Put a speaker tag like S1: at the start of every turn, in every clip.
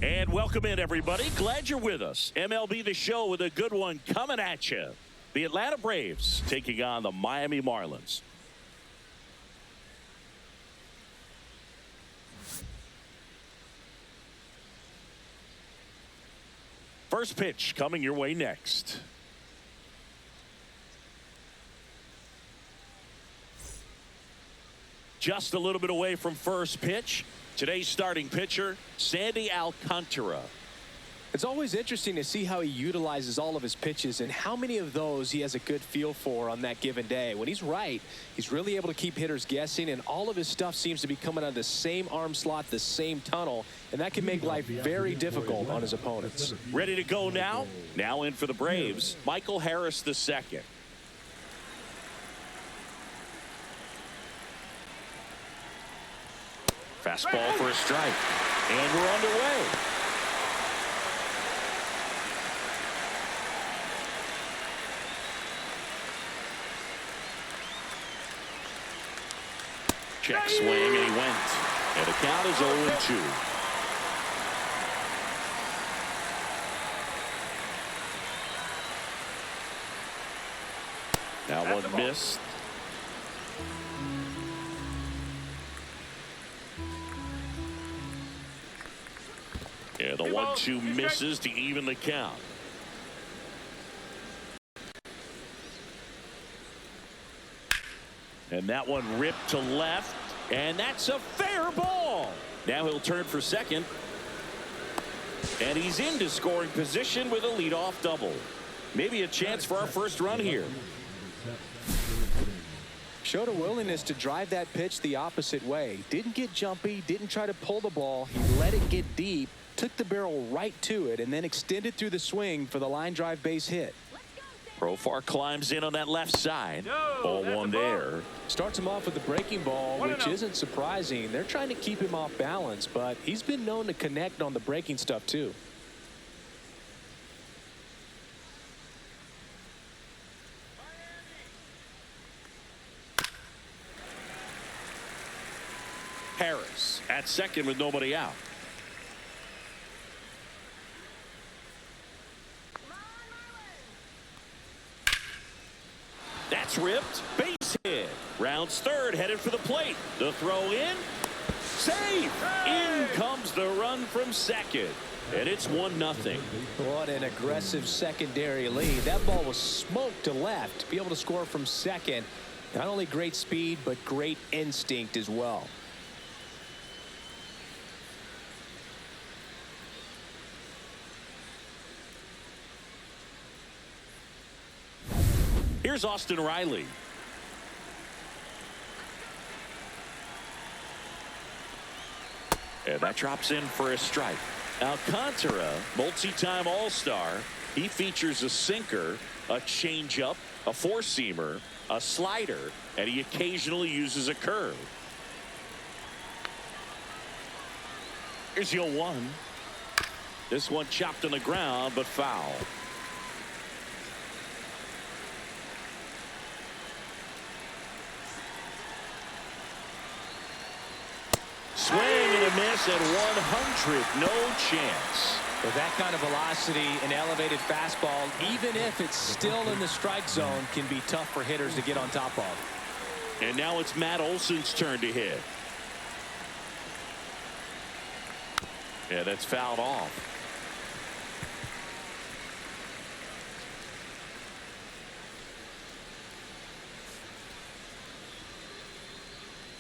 S1: And welcome in, everybody. Glad you're with us. MLB The Show with a good one coming at you. The Atlanta Braves taking on the Miami Marlins. First pitch coming your way next. Just a little bit away from first pitch. Today's starting pitcher, Sandy Alcantara.
S2: It's always interesting to see how he utilizes all of his pitches and how many of those he has a good feel for on that given day. When he's right, he's really able to keep hitters guessing, and all of his stuff seems to be coming out of the same arm slot, the same tunnel, and that can make life very difficult on his opponents.
S1: Ready to go now? Now in for the Braves, Michael Harris II. Fastball for a strike. And we're underway. Check swing, and he went. And the count is 0-2. Now one missed. Yeah, the 1-2 misses to even the count. And that one ripped to left, and that's a fair ball. Now he'll turn for second. And he's into scoring position with a leadoff double. Maybe a chance for our first run here.
S2: Showed a willingness to drive that pitch the opposite way. Didn't get jumpy, didn't try to pull the ball. He let it get deep, took the barrel right to it, and then extended through the swing for the line drive base hit.
S1: Profar climbs in on that left side. Ball one there.
S2: Starts him off with the breaking ball, which isn't surprising. They're trying to keep him off balance, but he's been known to connect on the breaking stuff too.
S1: Harris at second with nobody out. That's ripped. Base hit. Rounds third, headed for the plate. The throw in. Safe. In comes the run from second. And it's 1-0.
S2: What an aggressive secondary lead. That ball was smoked to left. To be able to score from second. Not only great speed, but great instinct as well.
S1: Here's Austin Riley. And that drops in for a strike. Alcantara, multi-time All-Star. He features a sinker, a changeup, a four-seamer, a slider, and he occasionally uses a curve. Here's 0-1. This one chopped on the ground, but foul. Swing and a miss at 100. No chance.
S2: With that kind of velocity, an elevated fastball, even if it's still in the strike zone, can be tough for hitters to get on top of.
S1: And now it's Matt Olson's turn to hit. Yeah, that's fouled off.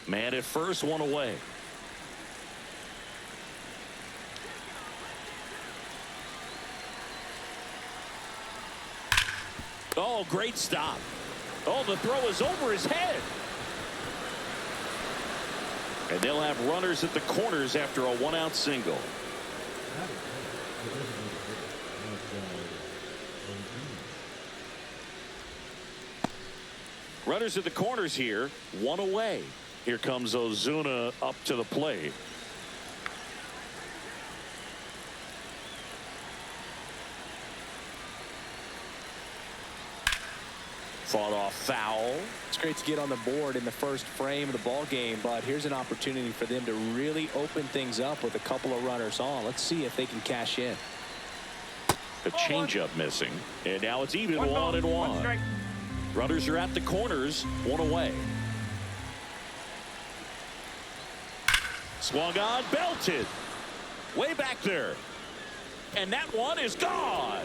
S1: Man at first, one away. Oh, great stop. Oh, the throw is over his head. And they'll have runners at the corners after a one-out single. Runners at the corners here, one away. Here comes Ozuna up to the plate. Fought off foul.
S2: It's great to get on the board in the first frame of the ball game, but here's an opportunity for them to really open things up with a couple of runners on. Let's see if they can cash in.
S1: The changeup missing, and now it's even 1-1. Runners are at the corners, one away. Swung on, belted. Way back there. And that one is gone.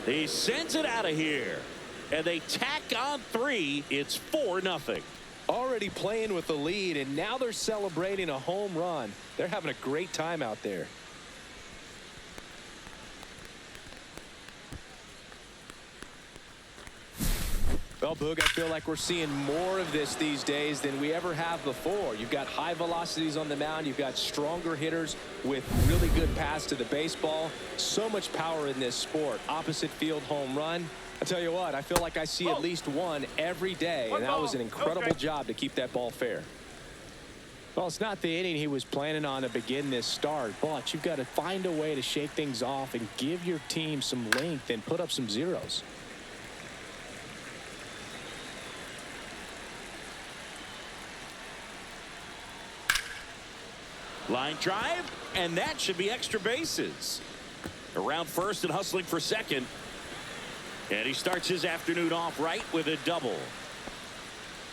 S1: He sends it out of here. And they tack on 3. It's 4-0.
S2: Already playing with the lead, and now they're celebrating a home run. They're having a great time out there. Well, Boog, I feel like we're seeing more of this these days than we ever have before. You've got high velocities on the mound. You've got stronger hitters with really good pass to the baseball. So much power in this sport. Opposite field home run. I tell you what, I feel like I see at least one every day, and that was an incredible job to keep that ball fair. Well, it's not the inning he was planning on to begin this start, but you've got to find a way to shake things off and give your team some length and put up some zeros.
S1: Line drive, and that should be extra bases. Around first and hustling for second. And he starts his afternoon off right with a double.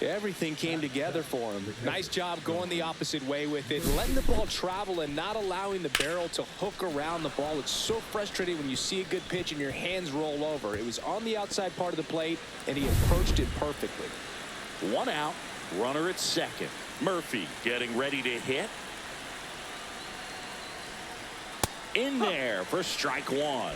S2: Everything came together for him. Nice job going the opposite way with it, letting the ball travel and not allowing the barrel to hook around the ball. It's so frustrating when you see a good pitch and your hands roll over. It was on the outside part of the plate, and he approached it perfectly.
S1: 1 out, runner at second. Murphy getting ready to hit. In there for strike 1.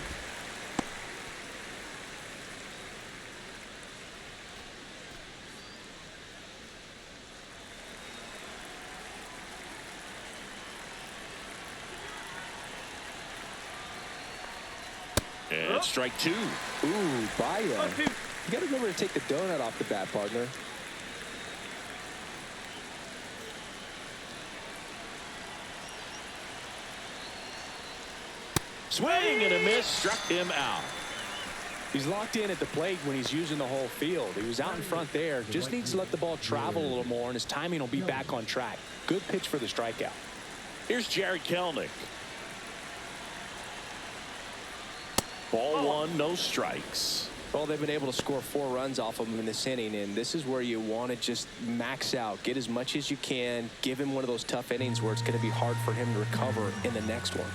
S1: And strike 2.
S2: Ooh, Baya. You got to remember to take the donut off the bat, partner.
S1: Swing and a miss, struck him out.
S2: He's locked in at the plate when he's using the whole field. He was out in front there. Just needs to let the ball travel a little more, and his timing will be back on track. Good pitch for the strikeout.
S1: Here's Jared Kelnick. Ball 1, no strikes.
S2: Well, they've been able to score 4 runs off of him in this inning, and this is where you want to just max out. Get as much as you can. Give him one of those tough innings where it's going to be hard for him to recover in the next one.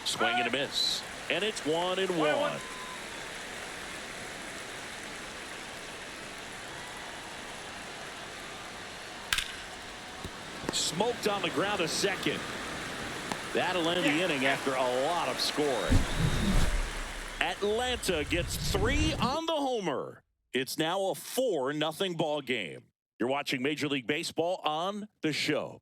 S1: Swing and a miss. And it's 1-1. Smoked on the ground a second. That'll end the inning after a lot of scoring. Atlanta gets 3 on the homer. It's now a 4-0 ball game. You're watching Major League Baseball on The Show.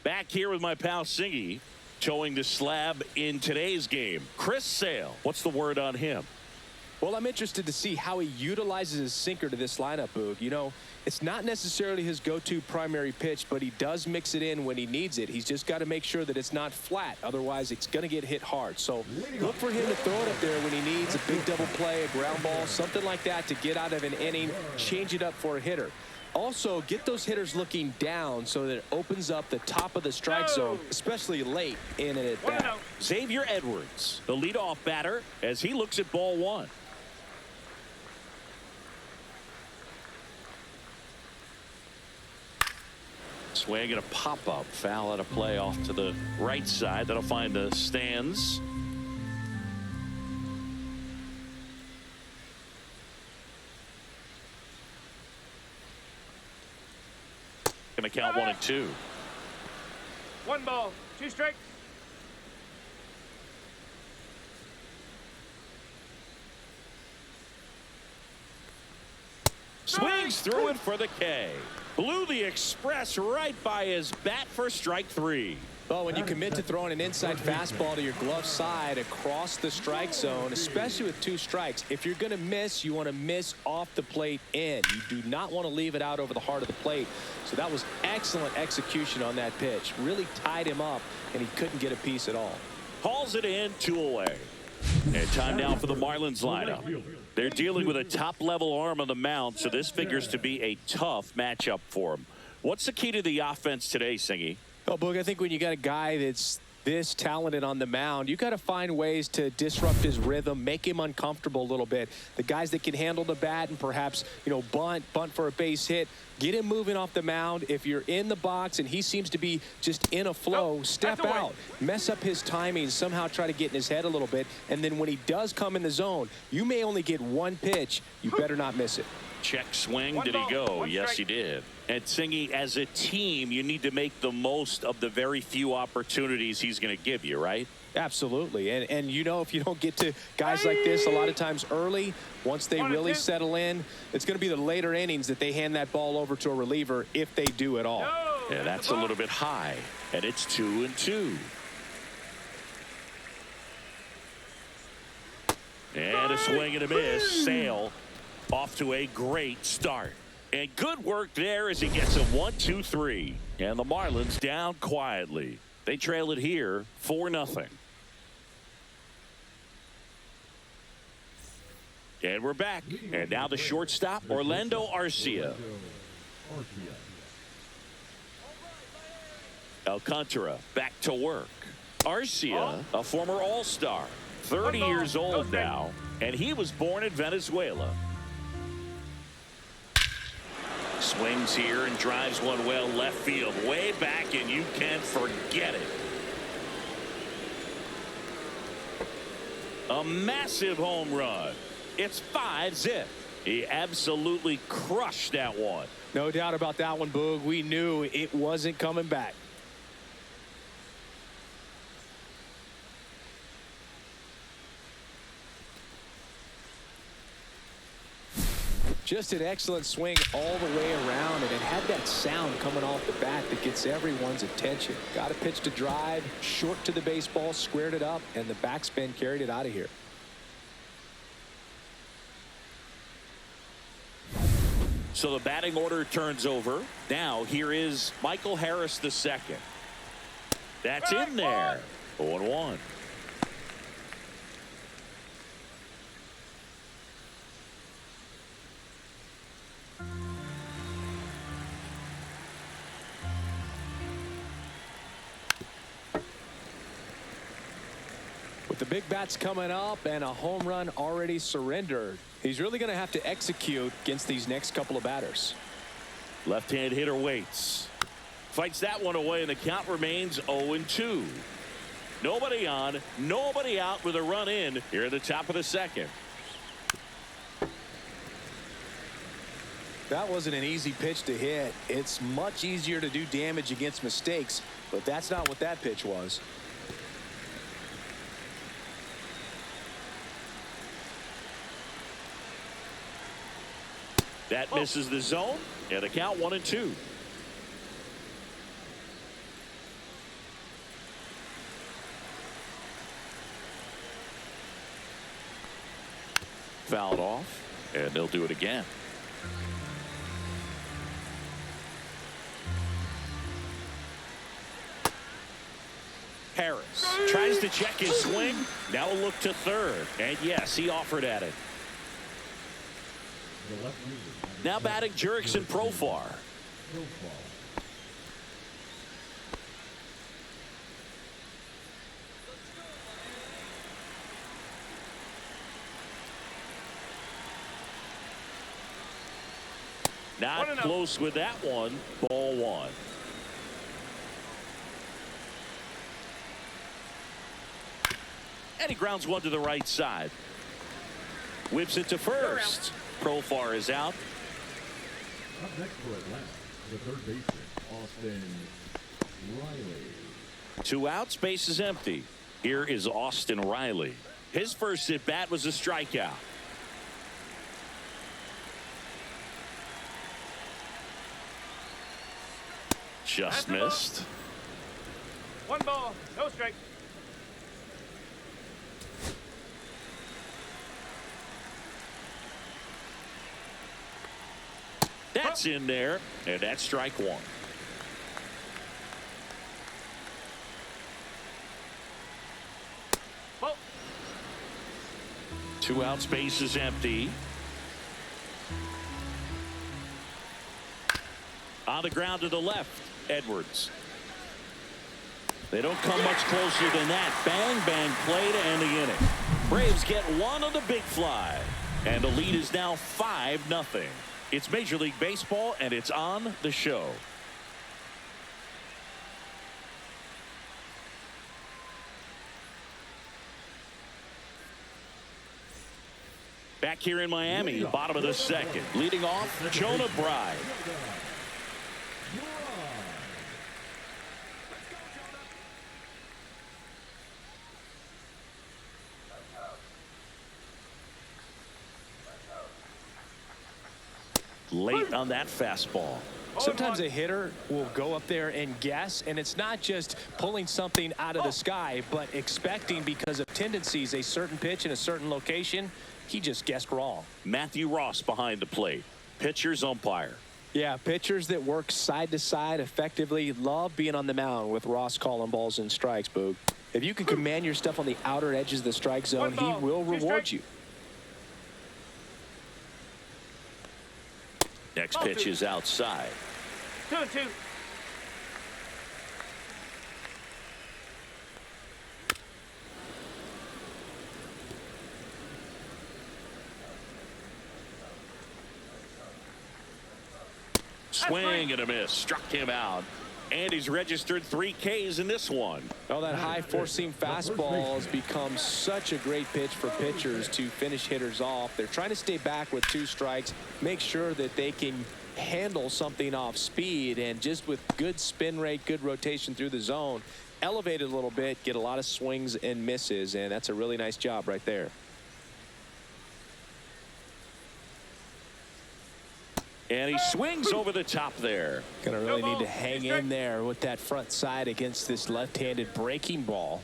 S1: Back here with my pal Singy, towing the slab in today's game. Chris Sale, what's the word on him?
S2: Well, I'm interested to see how he utilizes his sinker to this lineup, Boog. You know, it's not necessarily his go-to primary pitch, but he does mix it in when he needs it. He's just got to make sure that it's not flat. Otherwise, it's going to get hit hard. So look for him to throw it up there when he needs a big double play, a ground ball, something like that to get out of an inning, change it up for a hitter. Also, get those hitters looking down so that it opens up the top of the strike zone, especially late in an at-bat.
S1: Xavier Edwards, the leadoff batter, as he looks at ball 1. Swing and a pop-up. Foul out of play off to the right side. That'll find the stands. Gonna count 1 and 2.
S3: 1 ball, 2 strikes.
S1: Swings through it for the K. Blew the express right by his bat for strike 3.
S2: Well, when you commit to throwing an inside fastball to your glove side across the strike zone, especially with 2 strikes, if you're going to miss, you want to miss off the plate in. You do not want to leave it out over the heart of the plate. So that was excellent execution on that pitch. Really tied him up, and he couldn't get a piece at all.
S1: Hauls it in, 2 away. And time now for the Marlins lineup. They're dealing with a top-level arm on the mound, so this figures to be a tough matchup for him. What's the key to the offense today, Singy?
S2: Well, Boog, I think when you got a guy that's this talented on the mound, you got to find ways to disrupt his rhythm, make him uncomfortable a little bit. The guys that can handle the bat and perhaps, bunt for a base hit, get him moving off the mound. If you're in the box and he seems to be just in a flow, step out, mess up his timing, somehow try to get in his head a little bit. And then when he does come in the zone, you may only get 1 pitch. You better not miss it.
S1: Check swing. Did he go? Yes, he did. And Singy, as a team, you need to make the most of the very few opportunities he's going to give you, right?
S2: Absolutely. And if you don't get to guys like this a lot of times early, once they really settle in, it's going to be the later innings that they hand that ball over to a reliever if they do at all.
S1: Yeah, that's a little bit high. And it's 2-2. And a swing and a miss. Sale off to a great start. And good work there as he gets a 1-2-3. And the Marlins down quietly. They trail it here 4-0. And we're back. And now the shortstop, Orlando Arcia. Alcantara back to work. Arcia, a former All-Star, 30 years old now, and he was born in Venezuela. Swings here and drives one well left field, way back, and you can't forget it. A massive home run. It's 5-zip. He absolutely crushed that one.
S2: No doubt about that one, Boog. We knew it wasn't coming back. Just an excellent swing all the way around, and it had that sound coming off the bat that gets everyone's attention. Got a pitch to drive, short to the baseball, squared it up, and the backspin carried it out of here.
S1: So the batting order turns over. Now here is Michael Harris II. That's in there. 0-1.
S2: With the big bats coming up and a home run already surrendered, he's really going to have to execute against these next couple of batters.
S1: Left-hand hitter waits. Fights that one away, and the count remains 0-2. Nobody on, nobody out with a run in here at the top of the second.
S2: That wasn't an easy pitch to hit. It's much easier to do damage against mistakes, but that's not what that pitch was.
S1: That misses the zone, and the count 1-2. Fouled off, and they'll do it again. Harris tries to check his swing. Now a look to third, and yes, he offered at it. Now batting Jurickson Profar. Not close with that one. Ball 1. And he grounds one to the right side. Whips it to first. Profar is out.
S4: Up next for Atlanta, the third baseman, Austin Riley.
S1: 2 outs, base is empty. Here is Austin Riley. His first at bat was a strikeout. Just missed.
S3: One ball, no strike.
S1: That's in there, and that's strike one.
S3: Ball.
S1: 2 out, space is empty. On the ground to the left, Edwards. They don't come much closer than that. Bang, bang play to end the inning. Braves get one on the big fly, and the lead is now 5-0. It's Major League Baseball, and it's on the show. Back here in Miami, bottom of the second. Leading off, Jonah Bride. Late on that fastball.
S2: Sometimes a hitter will go up there and guess, and it's not just pulling something out of the sky, but expecting, because of tendencies, a certain pitch in a certain location. He just guessed wrong.
S1: Matthew Ross behind the plate. Pitcher's umpire.
S2: Yeah, pitchers that work side to side effectively love being on the mound with Ross calling balls and strikes, Boog. If you can command your stuff on the outer edges of the strike zone, he will reward you.
S1: Next pitch is outside.
S3: 2-2.
S1: Swing and a miss. Struck him out. And he's registered 3 Ks in this one.
S2: Oh, that high four-seam fastball has become such a great pitch for pitchers to finish hitters off. They're trying to stay back with 2 strikes, make sure that they can handle something off speed, and just with good spin rate, good rotation through the zone, elevate it a little bit, get a lot of swings and misses, and that's a really nice job right there.
S1: And he swings over the top there.
S2: Gonna really need to hang in there with that front side against this left-handed breaking ball.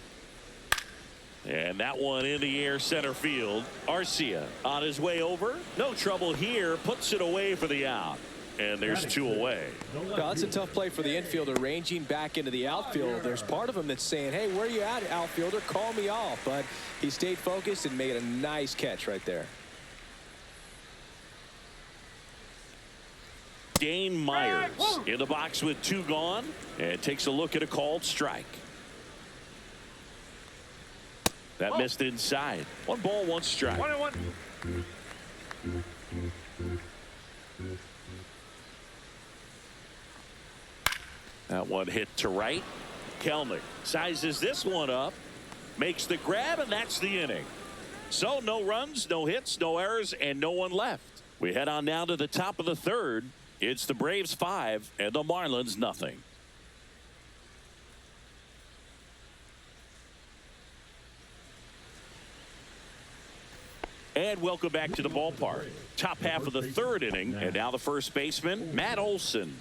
S1: And that one in the air center field. Arcia on his way over. No trouble here. Puts it away for the out. And there's 2 away.
S2: Well, that's a tough play for the infielder, ranging back into the outfield. There's part of him that's saying, hey, where you at, outfielder? Call me off. But he stayed focused and made a nice catch right there.
S1: Dane Myers in the box with 2 gone, and takes a look at a called strike. That missed inside. 1 ball, 1 strike.
S3: 1-1.
S1: That one hit to right. Kelnick sizes this one up, makes the grab, and that's the inning. So no runs, no hits, no errors, and no one left. We head on now to the top of the 3rd. It's the Braves 5 and the Marlins nothing. And welcome back to the ballpark. Top half of the 3rd inning, and now the first baseman, Matt Olson.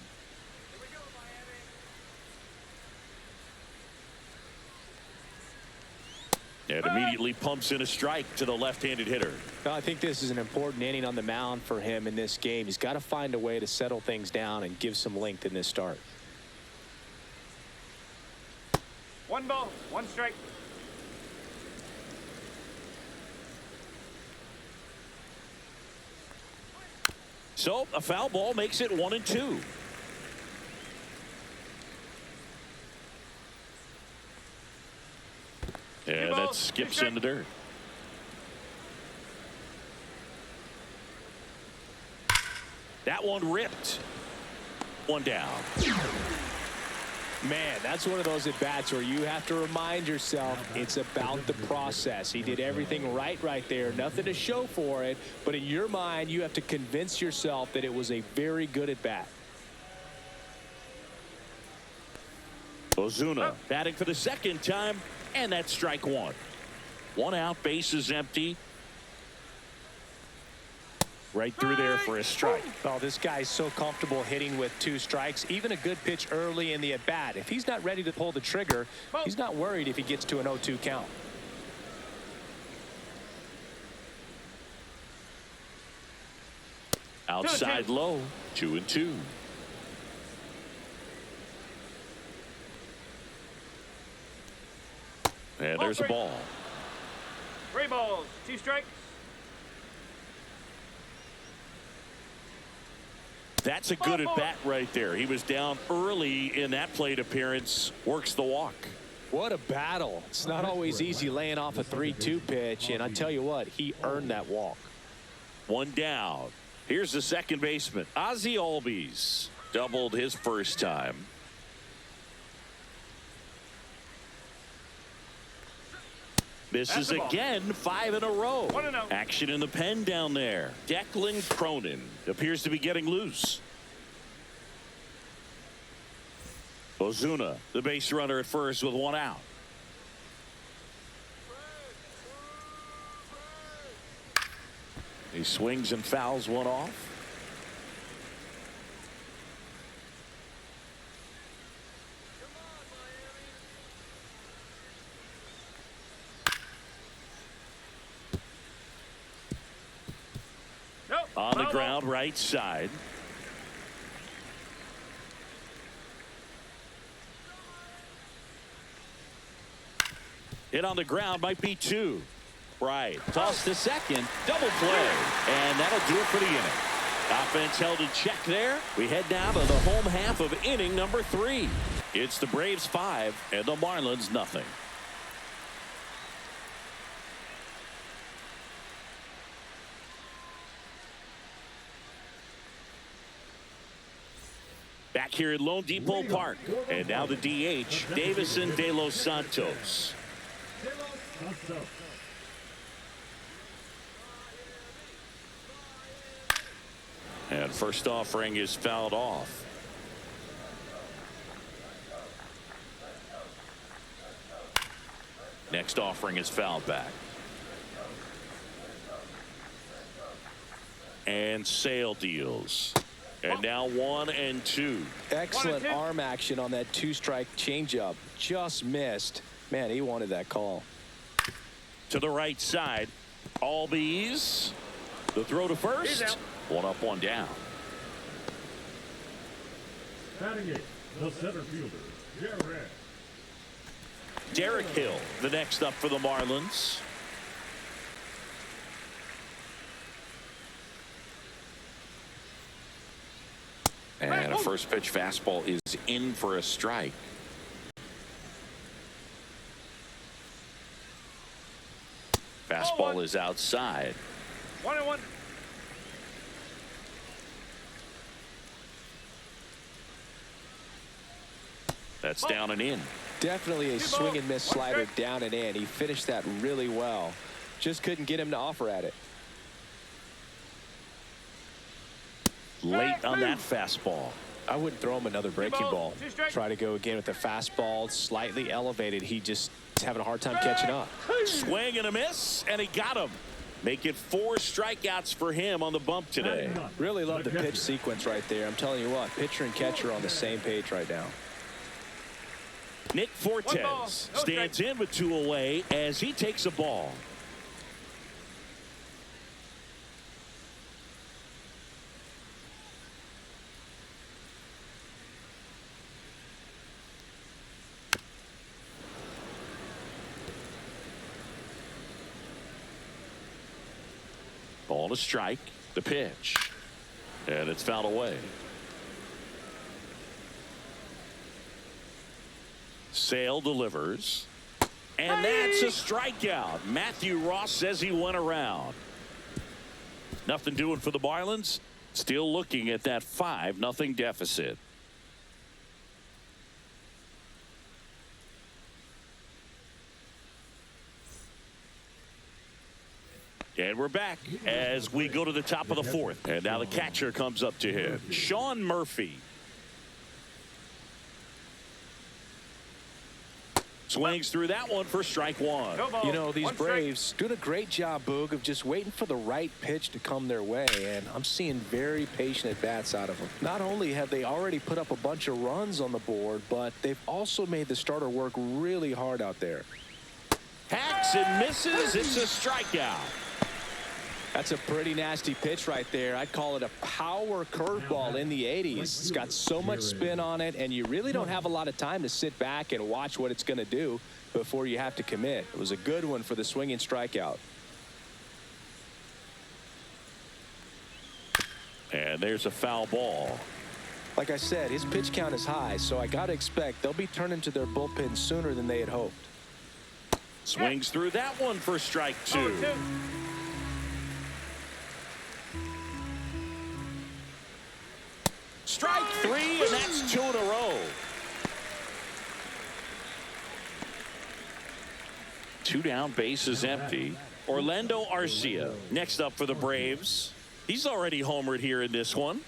S1: And immediately pumps in a strike to the left-handed hitter.
S2: Well, I think this is an important inning on the mound for him in this game. He's got to find a way to settle things down and give some length in this start.
S3: 1 ball, 1 strike.
S1: So a foul ball makes it 1-2. And that skips in the dirt. That one ripped. 1 down.
S2: Man, that's one of those at-bats where you have to remind yourself it's about the process. He did everything right there. Nothing to show for it. But in your mind, you have to convince yourself that it was a very good at-bat.
S1: Ozuna batting for the 2nd time, and that's strike 1. 1 out, base is empty. Right through there for a strike.
S2: Oh, this guy's so comfortable hitting with 2 strikes. Even a good pitch early in the at-bat. If he's not ready to pull the trigger, he's not worried if he gets to an 0-2 count.
S1: Outside low, 2-2. And there's a ball.
S3: 3 balls, 2 strikes.
S1: That's a good at-bat right there. He was down early in that plate appearance. Works the walk.
S2: What a battle. It's not always easy laying off a 3-2 pitch, and I tell you what, he earned that walk.
S1: 1 down. Here's the second baseman, Ozzie Albies. Doubled his first time. Misses again, 5 in a row.
S3: 1-0.
S1: Action in the pen down there. Declan Cronin appears to be getting loose. Ozuna, the base runner at first with 1 out. He swings and fouls 1 off. On the ground, right side. Hit on the ground, might be 2. Right. Toss to second. Double play. And that'll do it for the inning. Offense held in check there. We head now to the home half of inning number 3. It's the Braves 5 and the Marlins nothing. Back here at Lone Depot Park. And now the DH, Davison De Los Santos. And first offering is fouled off. Next offering is fouled back. And Sale deals. And now 1-2.
S2: Excellent arm action on that 2-strike changeup. Just missed. Man, he wanted that call.
S1: To the right side, Albies. The throw to first. 1 up, 1 down.
S4: Batting 8, the center fielder,
S1: Derek Hill, the next up for the Marlins. And a first pitch fastball is in for a strike. Fastball is outside.
S3: 1-1.
S1: That's down and in.
S2: Definitely a swing and miss slider down and in. He finished that really well. Just couldn't get him to offer at it.
S1: Late on that fastball.
S2: I wouldn't throw him another breaking ball. Try to go again with the fastball, slightly elevated. He just is having a hard time catching up.
S1: Swing and a miss, and he got him. Make it 4 strikeouts for him on the bump today.
S2: Really love the pitch sequence right there. I'm telling you what, pitcher and catcher are on the same page right now.
S1: Nick Fortes stands in with 2 away as he takes a ball. Ball to strike, the pitch, and it's fouled away. Sale delivers, and that's a strikeout. Matthew Ross says he went around. Nothing doing for the Marlins. Still looking at that 5-0 deficit. And we're back as we go to the top of the 4th. And now the catcher comes up to him, Sean Murphy. Swings through that one for strike one.
S3: No ball.
S2: You know, these
S3: One strike.
S2: Braves doing a great job, Boog, of just waiting for the right pitch to come their way, and I'm seeing very patient at-bats out of them. Not only have they already put up a bunch of runs on the board, but they've also made the starter work really hard out there.
S1: Hacks and misses. It's a strikeout.
S2: That's a pretty nasty pitch right there. I'd call it a power curveball in the 80s. It's got so much spin on it, and you really don't have a lot of time to sit back and watch what it's going to do before you have to commit. It was a good one for the swinging strikeout.
S1: And there's a foul ball.
S2: Like I said, his pitch count is high, so I got to expect they'll be turning to their bullpen sooner than they had hoped.
S1: Swings through that one for strike two.
S3: 0-2.
S1: Strike three, and that's 2 in a row. 2 down, base is empty. Orlando Arcia next up for the Braves. He's already homered here in this one.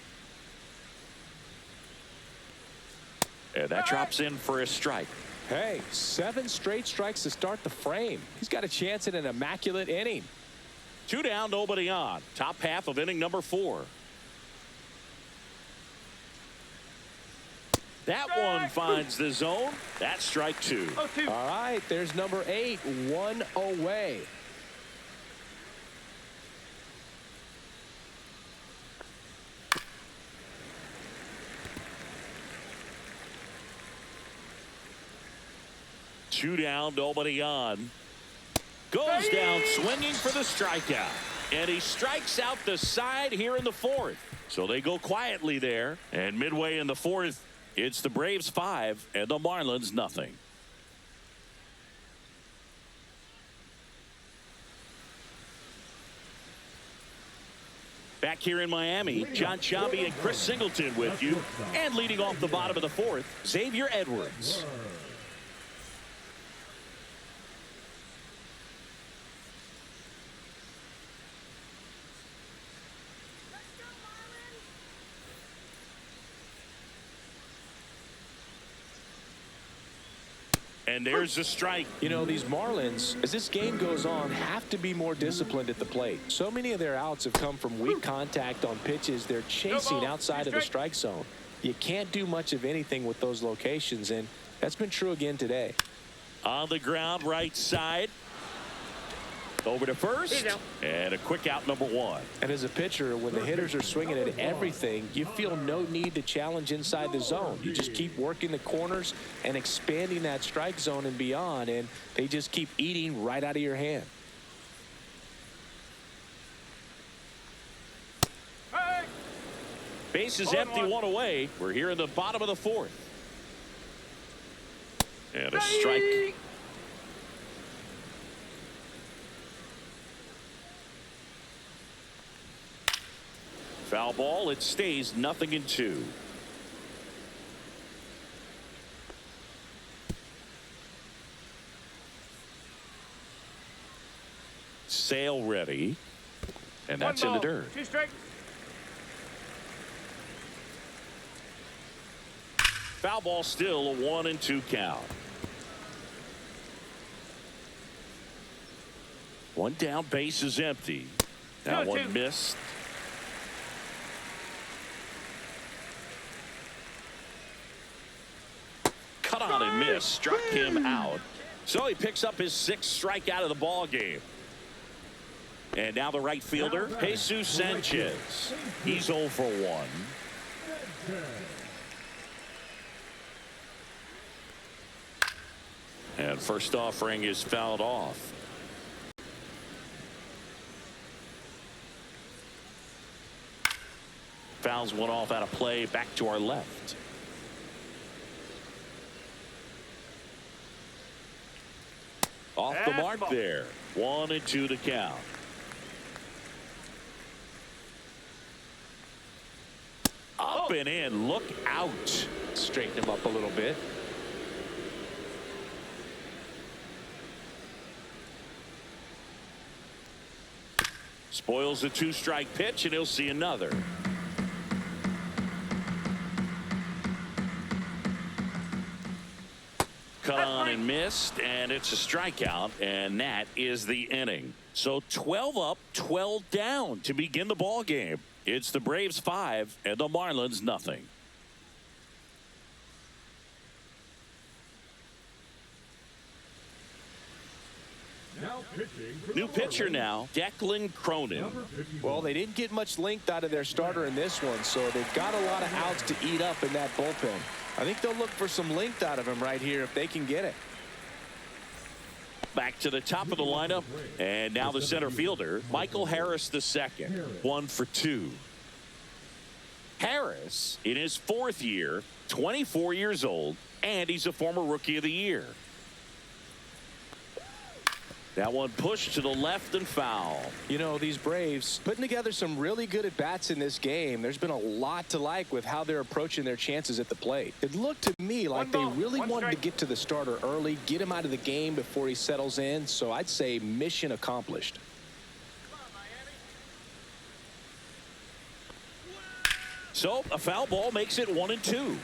S1: And that drops in for a strike.
S2: Hey, 7 straight strikes to start the frame. He's got a chance at an immaculate inning.
S1: 2 down, nobody on. Top half of inning number 4. That one finds the zone. That's strike 2.
S3: 0-2.
S2: All right, there's number 8, 1 away.
S1: Two down, nobody on. Goes down swinging for the strikeout. And he strikes out the side here in the 4th. So they go quietly there. And midway in the 4th, it's the Braves 5 and the Marlins nothing. Back here in Miami, John Sciambi and Chris Singleton with you. And leading off the bottom of the 4th, Xavier Edwards. And there's a strike.
S2: You know, these Marlins, as this game goes on, have to be more disciplined at the plate. So many of their outs have come from weak contact on pitches they're chasing outside of the strike zone. You can't do much of anything with those locations, and that's been true again today.
S1: On the ground, right side. Over to first. And a quick out, number 1.
S2: And as a pitcher, when the hitters are swinging at everything, you feel no need to challenge inside the zone. You just keep working the corners and expanding that strike zone and beyond, and they just keep eating right out of your hand.
S3: Hey!
S1: Base is empty, 1 away. We're here in the bottom of the 4th. And a strike. Foul ball. It stays 0-2. Sale ready. And that's in the dirt.
S3: 2 strikes.
S1: Foul ball, still a 1-2 count. 1 down, base is empty. That
S3: 2-2.
S1: one missed. Cut on and miss, struck him out. So he picks up his 6th strikeout of the ball game. And now the right fielder, Jesus Sanchez. He's 0 for 1. And first offering is fouled off. Fouls one off out of play, back to our left. Off the mark there. 1-2 to count. Up and in. Look out.
S2: Straighten him up a little bit.
S1: Spoils a 2-strike pitch, and he'll see another. Cut on and missed, and it's a strikeout, and that is the inning. So 12 up, 12 down to begin the ball game. It's the Braves 5 and the Marlins nothing. New pitcher now, Declan Cronin.
S2: Well, they didn't get much length out of their starter in this one, so they've got a lot of outs to eat up in that bullpen. I think they'll look for some length out of him right here if they can get it.
S1: Back to the top of the lineup, and now the center fielder, Michael Harris II, 1 for 2. Harris, in his 4th year, 24 years old, and he's a former Rookie of the Year. That one pushed to the left and foul.
S2: You know, these Braves putting together some really good at-bats in this game. There's been a lot to like with how they're approaching their chances at the plate. It looked to me like they really wanted to get to the starter early, get him out of the game before he settles in. So I'd say mission accomplished.
S1: So a foul ball makes it 1-2.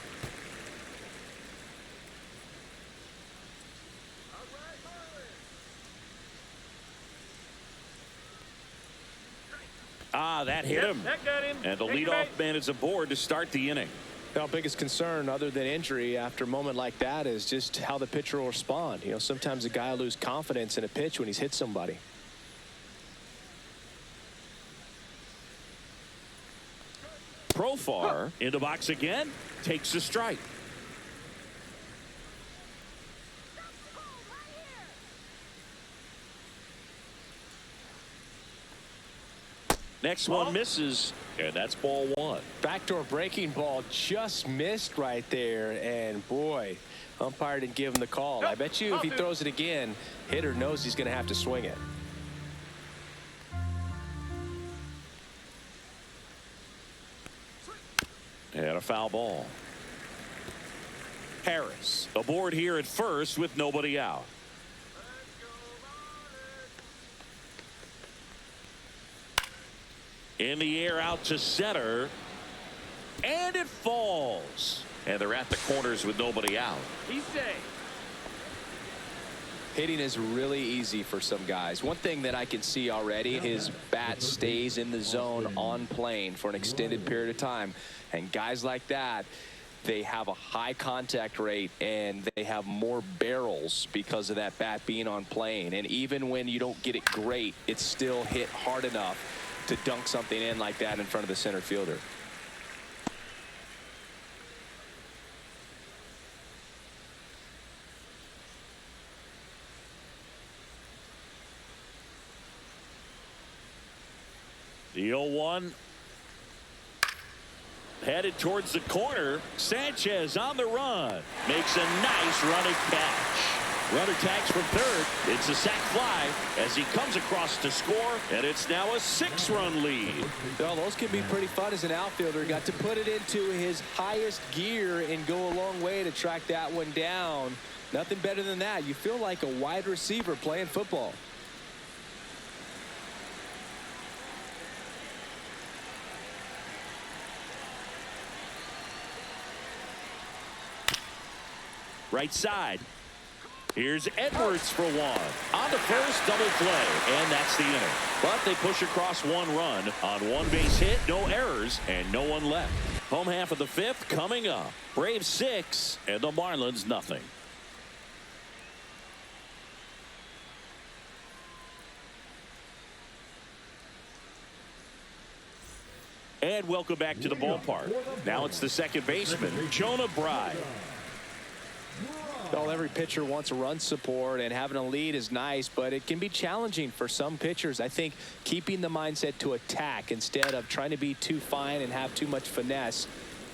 S1: That hit him.
S3: That got him.
S1: And the
S3: Take it
S1: leadoff
S3: back.
S1: man is aboard to start the inning.
S2: Our biggest concern other than injury after a moment like that is just how the pitcher will respond. You know, sometimes a guy will lose confidence in a pitch when he's hit somebody.
S1: Profar in the box again, takes a strike. Next one misses, and that's ball 1.
S2: Backdoor breaking ball just missed right there, and boy, umpire didn't give him the call. I bet you if he throws it again, hitter knows he's going to have to swing it.
S1: And a foul ball. Harris aboard here at first with nobody out. In the air out to center, and it falls, and they're at the corners with nobody out.
S3: He's safe.
S2: Hitting is really easy for some guys. One thing that I can see already, his bat stays in the zone on plane for an extended period of time, and guys like that, they have a high contact rate and they have more barrels because of that bat being on plane. And even when you don't get it great, it's still hit hard enough to dunk something in like that in front of the center fielder.
S1: The 0-1 headed towards the corner. Sanchez on the run, makes a nice running catch. Runner tags from third. It's a sac fly as he comes across to score, and it's now a 6-run lead.
S2: Well, those can be pretty fun as an outfielder. Got to put it into his highest gear and go a long way to track that one down. Nothing better than that. You feel like a wide receiver playing football.
S1: Right side. Here's Edwards for 1. On the first, double play, and that's the inning. But they push across 1 run on 1 base hit, no errors, and no one left. Home half of the 5th coming up. Braves 6 and the Marlins nothing. And welcome back to the ballpark. Now it's the second baseman, Jonah Bride.
S2: Well, every pitcher wants a run support, and having a lead is nice, but it can be challenging for some pitchers. I think keeping the mindset to attack instead of trying to be too fine and have too much finesse,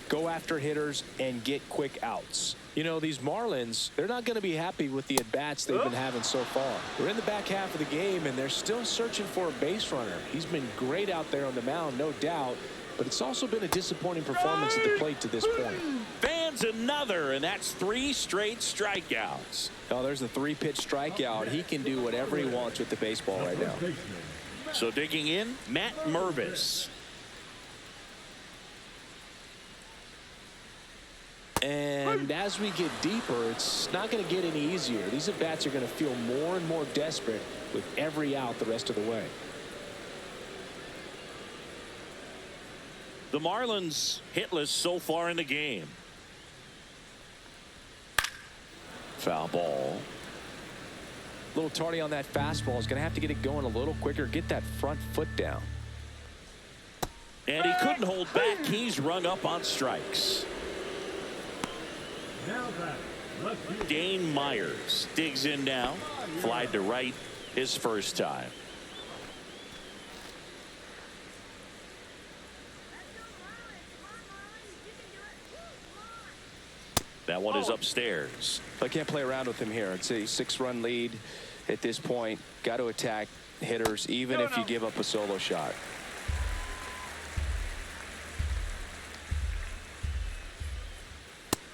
S2: go after hitters and get quick outs. You know, these Marlins, they're not going to be happy with the at-bats they've been having so far. We're in the back half of the game, and they're still searching for a base runner. He's been great out there on the mound, no doubt, but it's also been a disappointing performance at the plate to this point.
S1: Fans another, and that's 3 straight strikeouts.
S2: Oh, there's a 3-pitch strikeout. He can do whatever he wants with the baseball right now.
S1: So digging in, Matt Mervis.
S2: And as we get deeper, it's not going to get any easier. These at-bats are going to feel more and more desperate with every out the rest of the way.
S1: The Marlins hitless so far in the game. Foul ball.
S2: A little tardy on that fastball. Is going to have to get it going a little quicker. Get that front foot down.
S1: And he couldn't hold back. He's rung up on strikes.
S4: Now that left field.
S1: Dane Myers digs in now. Flied to right his first time. That one is upstairs.
S2: I can't play around with him here. It's a 6-run lead at this point. Got to attack hitters even if you give up a solo shot.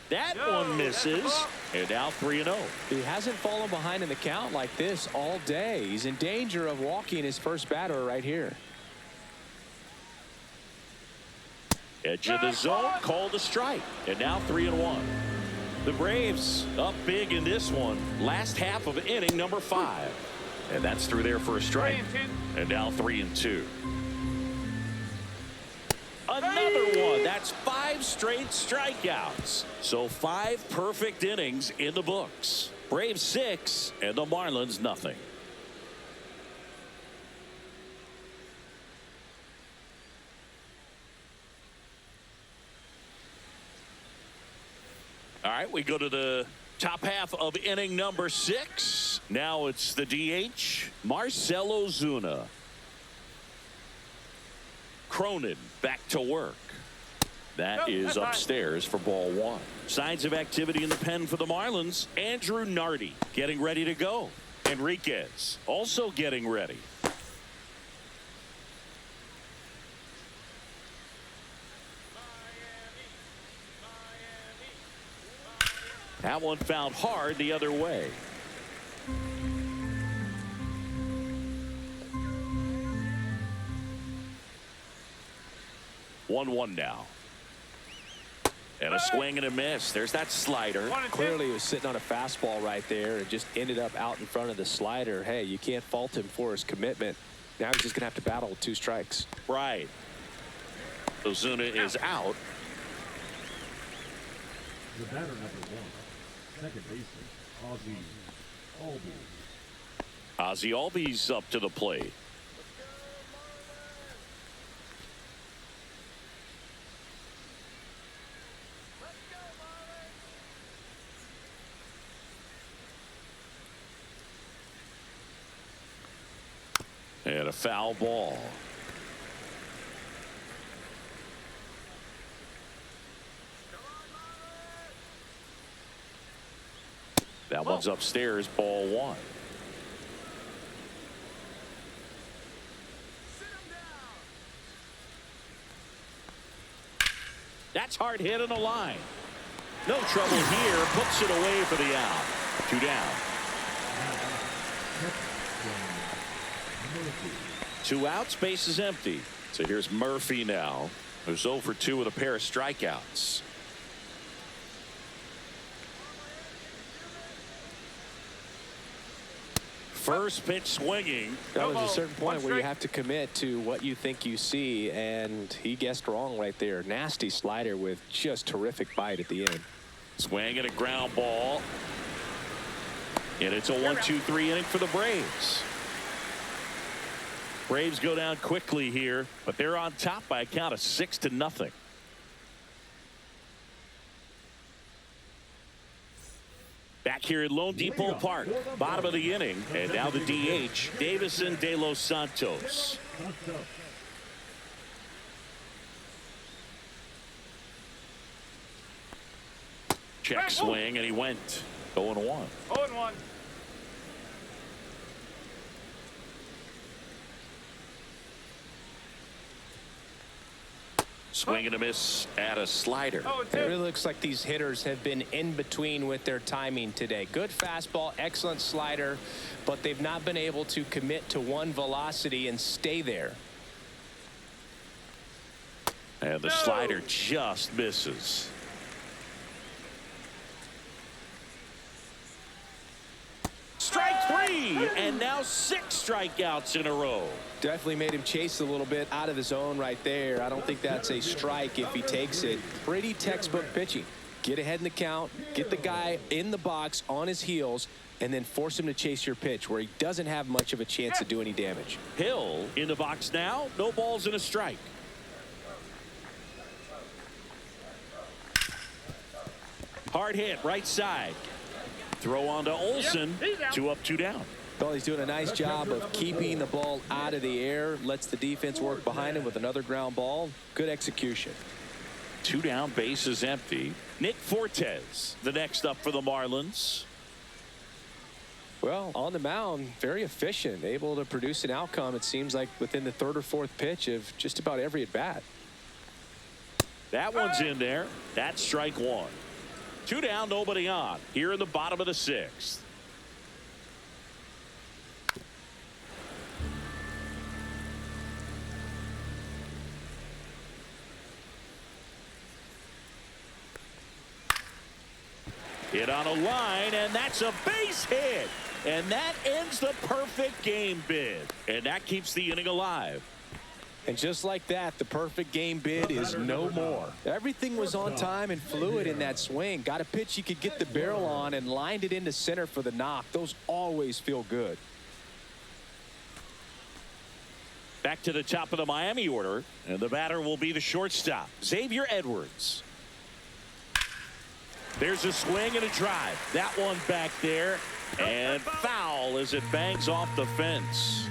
S1: That one misses. And now 3-0.
S2: He hasn't fallen behind in the count like this all day. He's in danger of walking his first batter right here.
S1: Edge of the zone, called a strike. And now 3-1. The Braves up big in this one. Last half of inning number 5. And that's through their first strike. And now 3-2. Another one. That's 5 straight strikeouts. So 5 perfect innings in the books. Braves 6 and the Marlins nothing. All right, we go to the top half of inning number 6. Now it's the DH, Marcell Ozuna. Cronin back to work. That is upstairs for ball 1. Signs of activity in the pen for the Marlins. Andrew Nardi getting ready to go. Enriquez also getting ready. That one fouled hard the other way. One now. And a swing and a miss. There's that slider.
S2: Clearly he was sitting on a fastball right there and just ended up out in front of the slider. Hey, you can't fault him for his commitment. Now he's just going to have to battle with 2 strikes.
S1: Right. Ozuna is out.
S4: The batter number 1. Second baseman, Ozzy Albies.
S1: Ozzy Albies up to the plate. And a foul ball. That one's upstairs, ball 1. That's hard hit on the line. No trouble here. Puts it away for the out. 2 down. 2 outs, base is empty. So here's Murphy now, who's 0 for 2 with a pair of strikeouts. First pitch swinging.
S2: That was a certain point where you have to commit to what you think you see, and he guessed wrong right there. Nasty slider with just terrific bite at the end.
S1: Swing and a ground ball. And it's a 1-2-3 inning for the Braves. Braves go down quickly here, but they're on top by a count of 6-0. Back here at Lone Depot Park, bottom of the inning, and now the DH, Davison De Los Santos. Check swing, and he went 0-1.
S3: 0-1.
S1: Swing and a miss at a slider.
S2: It really looks like these hitters have been in between with their timing today. Good fastball, excellent slider, but they've not been able to commit to one velocity and stay there.
S1: And the slider just misses. 3, and now 6 strikeouts in a row.
S2: Definitely made him chase a little bit out of the zone right there. I don't think that's a strike if he takes it. Pretty textbook pitching. Get ahead in the count, get the guy in the box on his heels, and then force him to chase your pitch where he doesn't have much of a chance to do any damage.
S1: Hill in the box now. No balls and a strike. Hard hit right side. Throw on to Olsen. 2 up, 2 down.
S2: Well, he's doing a nice job of keeping the ball out of the air. Lets the defense work behind him with another ground ball. Good execution.
S1: 2 down, base is empty. Nick Fortes, the next up for the Marlins.
S2: Well, on the mound, very efficient, able to produce an outcome, it seems like, within the 3rd or 4th pitch of just about every at-bat.
S1: That one's in there. That's strike 1. 2 down, nobody on. Here in the bottom of the 6th. Hit on a line, and that's a base hit. And that ends the perfect game bid. And that keeps the inning alive.
S2: And just like that, the perfect game bid is no more. Everything was on time and fluid in that swing. Got a pitch you could get the barrel on and lined it into center for the knock. Those always feel good.
S1: Back to the top of the Miami order, and the batter will be the shortstop, Xavier Edwards. There's a swing and a drive. That one back there, and foul as it bangs off the fence.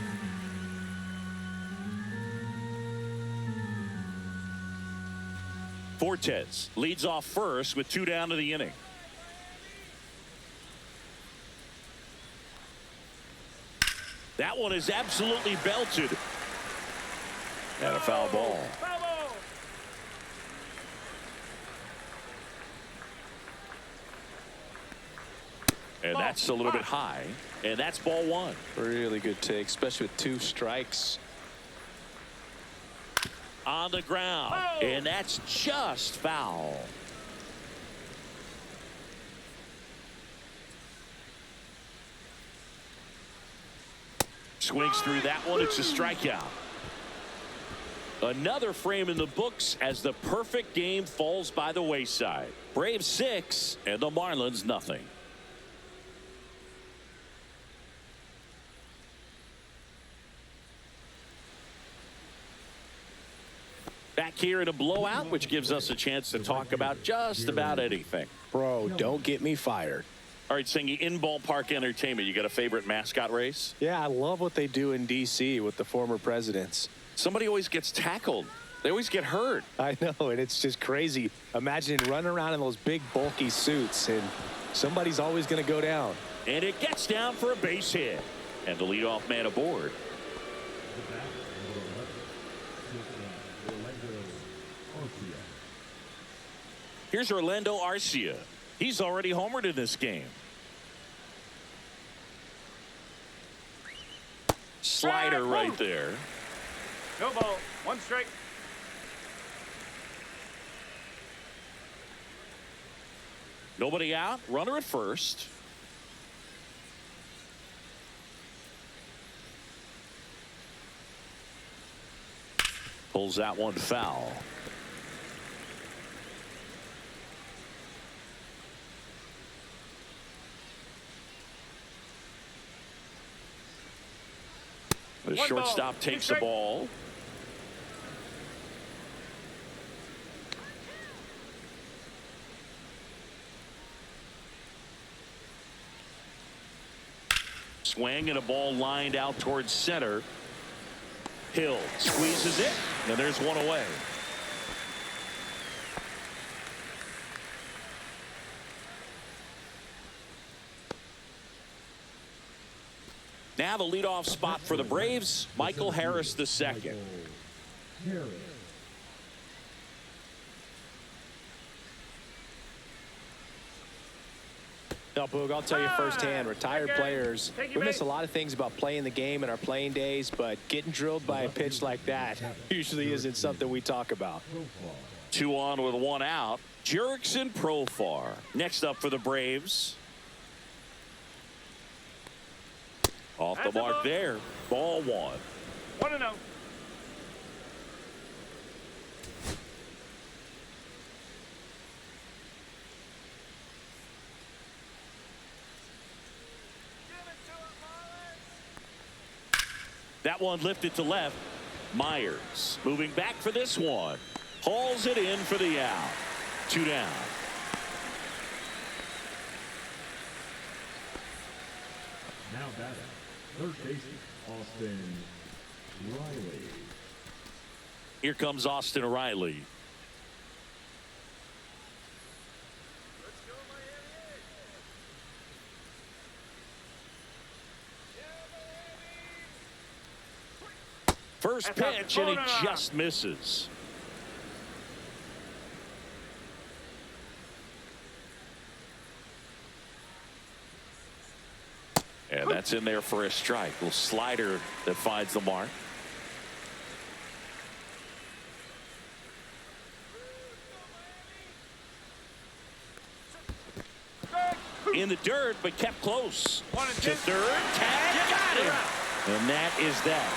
S1: Fortes leads off first with 2 down to the inning. That one is absolutely belted. And a foul ball. And that's a little bit high. And that's ball 1.
S2: Really good take, especially with 2 strikes.
S1: On the ground. And that's just foul. Swings through that one. It's a strikeout. Another frame in the books as the perfect game falls by the wayside. Braves 6 and the Marlins nothing. Back here in a blowout, which gives us a chance to talk about just about anything.
S2: Bro, don't get me fired.
S1: All right, Singy, in ballpark entertainment, you got a favorite mascot race?
S2: Yeah, I love what they do in D.C. with the former presidents.
S1: Somebody always gets tackled. They always get hurt.
S2: I know, and it's just crazy. Imagining running around in those big, bulky suits, and somebody's always going to go down.
S1: And it gets down for a base hit. And the leadoff man aboard. Here's Orlando Arcia. He's already homered in this game. Slider right there.
S3: No ball. 1 strike.
S1: Nobody out. Runner at first. Pulls that one foul. The shortstop takes the ball. Swing and a ball lined out towards center. Hill squeezes it, and there's one away. Now the leadoff spot for the Braves, Michael Harris II.
S2: No, Boog, I'll tell you firsthand, retired players, we miss a lot of things about playing the game in our playing days, but getting drilled by a pitch like that usually isn't something we talk about.
S1: 2 on with 1 out. Jurickson Profar next up for the Braves. Off the
S3: That's a
S1: mark
S3: ball.
S1: there. Ball 1.
S3: 1-0.
S1: That one lifted to left. Myers moving back for this one. Hauls it in for the out. 2 down.
S4: Now batting, third baseman, Austin Riley.
S1: Here comes Austin Riley. First pitch, and he just misses. And that's in there for a strike. Little slider that finds the mark. In the dirt, but kept close. To third, tag, got him. And that is that.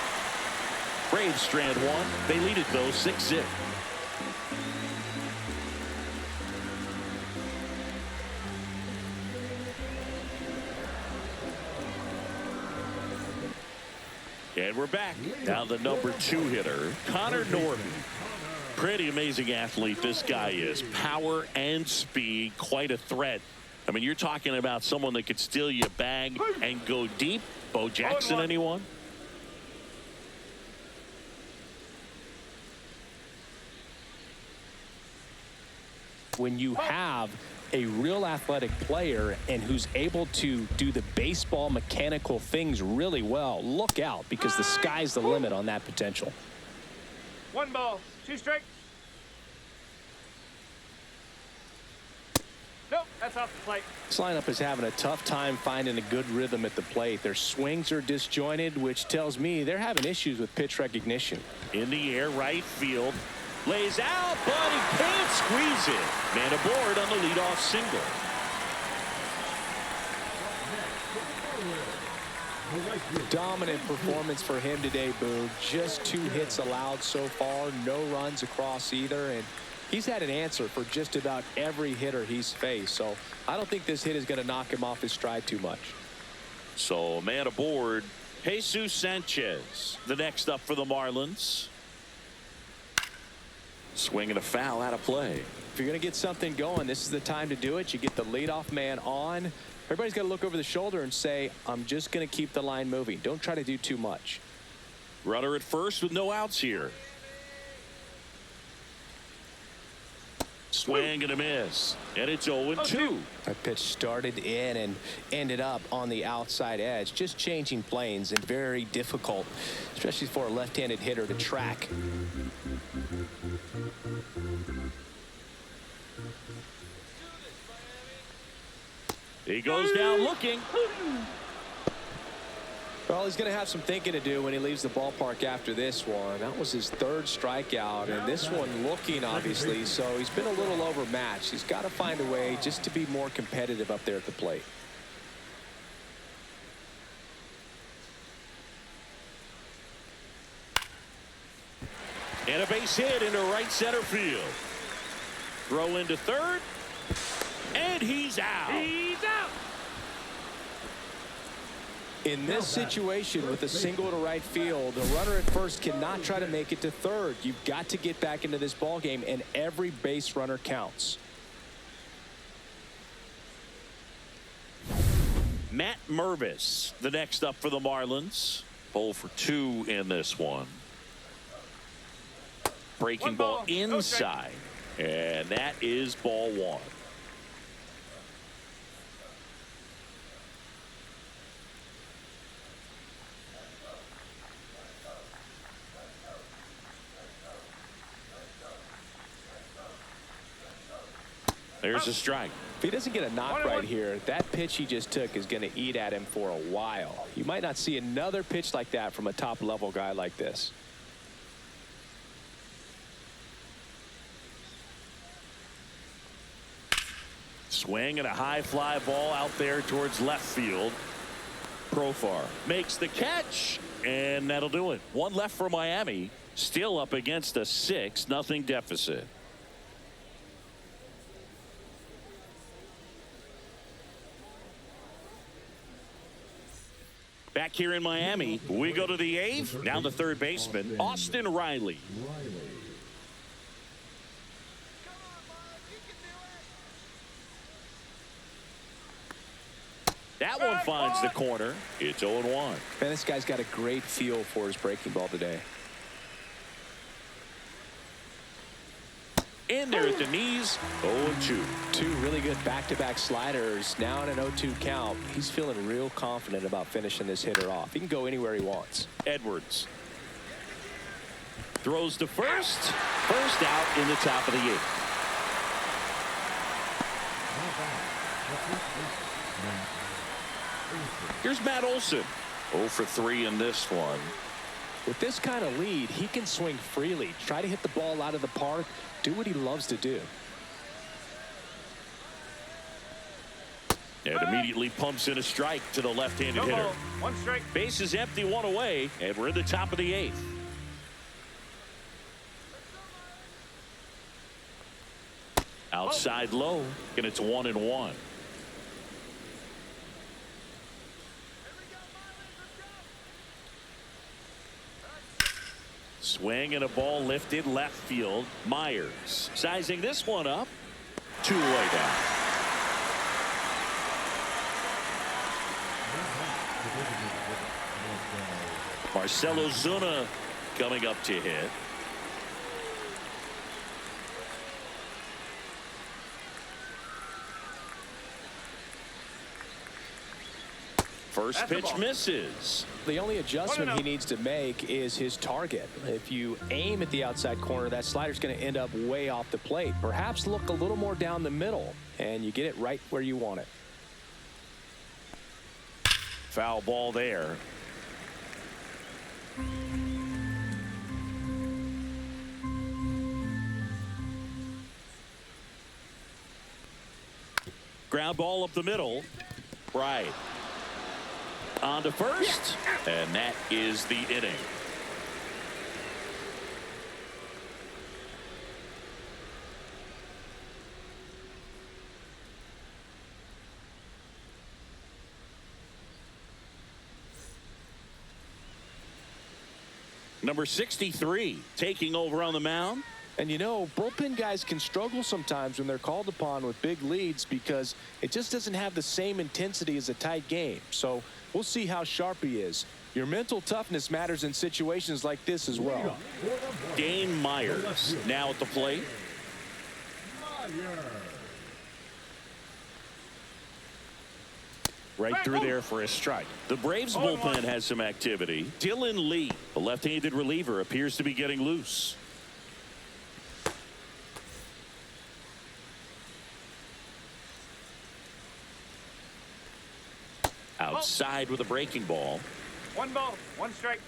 S1: Braves strand 1. They lead it, though, 6-0. And we're back. Now the number 2 hitter, Connor Norton. Pretty amazing athlete this guy is. Power and speed, quite a threat. I mean, you're talking about someone that could steal you a bag and go deep. Bo Jackson, anyone?
S2: When you have a real athletic player and who's able to do the baseball mechanical things really well, look out, because the sky's the limit on that potential.
S3: 1 ball, 2 strikes. Nope, that's off the plate.
S2: This lineup is having a tough time finding a good rhythm at the plate. Their swings are disjointed, which tells me they're having issues with pitch recognition.
S1: In the air, right field. Lays out, but he can't squeeze it. Man aboard on the leadoff single.
S2: Dominant performance for him today, Boog. Just 2 hits allowed so far, no runs across either, and he's had an answer for just about every hitter he's faced. So I don't think this hit is going to knock him off his stride too much.
S1: So man aboard, Jesus Sanchez. The next up for the Marlins. Swing and a foul out of play.
S2: If you're going to get something going, this is the time to do it. You get the leadoff man on. Everybody's got to look over the shoulder and say, I'm just going to keep the line moving. Don't try to do too much.
S1: Runner at first with no outs here. Swing and a miss. And it's 0-2.
S2: That pitch started in and ended up on the outside edge. Just changing planes and very difficult, especially for a left-handed hitter to track.
S1: He goes down looking.
S2: Well, he's going to have some thinking to do when he leaves the ballpark after this one. That was his 3rd strikeout, and this one looking, obviously, so he's been a little overmatched. He's got to find a way just to be more competitive up there at the plate.
S1: And a base hit into right center field. Throw into third. And he's out.
S3: He's out.
S2: In this situation with a single to right field, the runner at first cannot try to make it to third. You've got to get back into this ball game, and every base runner counts.
S1: Matt Mervis, the next up for the Marlins. 0 for 2 in this one. Breaking ball inside. And that is ball 1. There's a strike.
S2: If he doesn't get a knock right here, that pitch he just took is going to eat at him for a while. You might not see another pitch like that from a top-level guy like this.
S1: Swing and a high fly ball out there towards left field. Profar makes the catch, and that'll do it. One left for Miami, still up against a 6-0 deficit. Back here in Miami, we go to the 8th. Now the third baseman, Austin Riley. That one finds the corner. It's 0-1.
S2: Man, this guy's got a great feel for his breaking ball today.
S1: In there at the knees, 0-2.
S2: Two really good back-to-back sliders. Now in an 0-2 count. He's feeling real confident about finishing this hitter off. He can go anywhere he wants.
S1: Edwards throws to first. First out in the top of the 8th. Here's Matt Olson. 0 for 3 in this one.
S2: With this kind of lead, he can swing freely, try to hit the ball out of the park, do what he loves to do.
S1: And immediately pumps in a strike to the left-handed hitter.
S3: One strike.
S1: Base is empty, one away, and we're in the top of the 8th. Outside low, and it's 1-1. Swing and a ball lifted left field. Myers sizing this one up. 2 away down. Marcelo Zuna coming up to hit. First pitch misses.
S2: The only adjustment he needs to make is his target. If you aim at the outside corner, that slider's going to end up way off the plate. Perhaps look a little more down the middle, and you get it right where you want it.
S1: Foul ball there. Ground ball up the middle. Right. On to first, and that is the inning. Number 63 taking over on the mound.
S2: And you know, bullpen guys can struggle sometimes when they're called upon with big leads because it just doesn't have the same intensity as a tight game. So we'll see how sharp he is. Your mental toughness matters in situations like this as well.
S1: Dane Myers now at the plate. Right through there for a strike. The Braves bullpen has some activity. Dylan Lee, the left-handed reliever, appears to be getting loose. Outside with a breaking ball.
S3: 1 ball, 1 strike.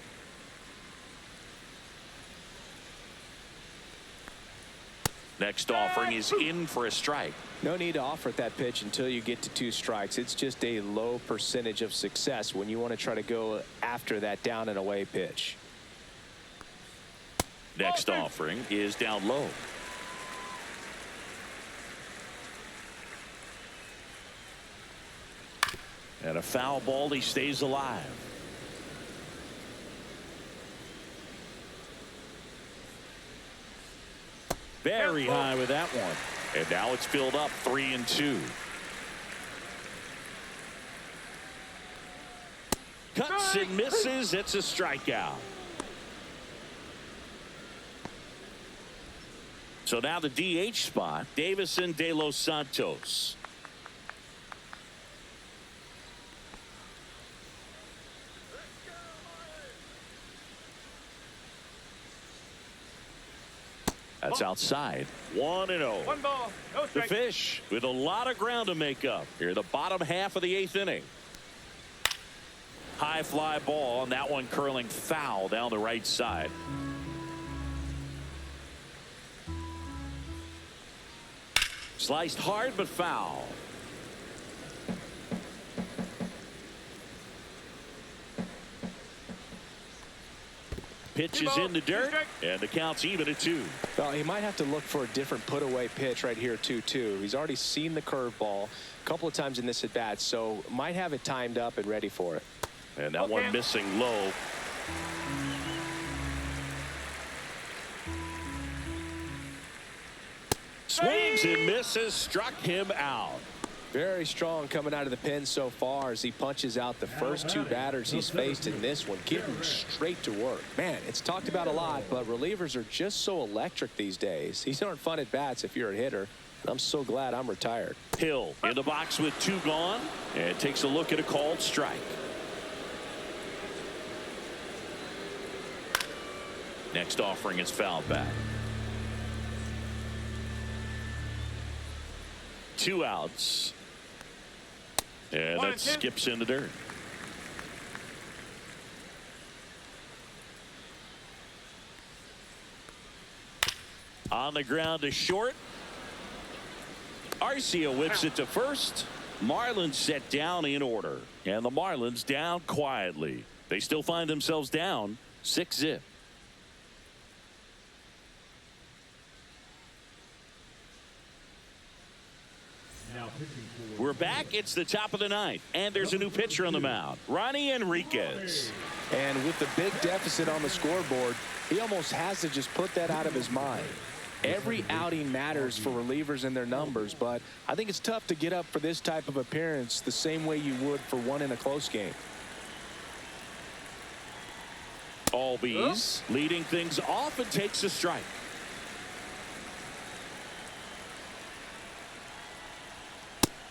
S1: Next offering is in for a strike.
S2: No need to offer that pitch until you get to 2 strikes. It's just a low percentage of success when you want to try to go after that down and away pitch.
S1: Next offering is down low. And a foul ball, he stays alive. Very high with that one. And now it's filled up 3-2. Cuts and misses. It's a strikeout. So now the DH spot, Davison De Los Santos. That's outside. 1-0.
S3: 1 ball, no
S1: The
S3: strike.
S1: Fish with a lot of ground to make up here, the bottom half of the 8th inning. High fly ball, and that one curling foul down the right side. Sliced hard but foul. pitch is in the dirt, and the count's even at 2.
S2: Well, he might have to look for a different put-away pitch right here, 2-2. He's already seen the curveball a couple of times in this at-bat, so might have it timed up and ready for it.
S1: And that one missing low. Swings and misses, struck him out.
S2: Very strong coming out of the pen so far as he punches out the first 2 batters he's faced in this one, getting straight to work. Man, it's talked about a lot, but relievers are just so electric these days. These aren't fun at bats if you're a hitter. I'm so glad I'm retired.
S1: Hill in the box with 2 gone and takes a look at a called strike. Next offering is fouled back. 2 outs. And that skips in the dirt. On the ground to short. Arcia whips it to first. Marlins set down in order. And the Marlins down quietly. They still find themselves down 6-0. We're back. It's the top of the 9th, and there's a new pitcher on the mound, Ronnie Enriquez.
S2: And with the big deficit on the scoreboard, he almost has to just put that out of his mind. Every outing matters for relievers and their numbers, but I think it's tough to get up for this type of appearance the same way you would for one in a close game.
S1: Albies leading things off and takes a strike.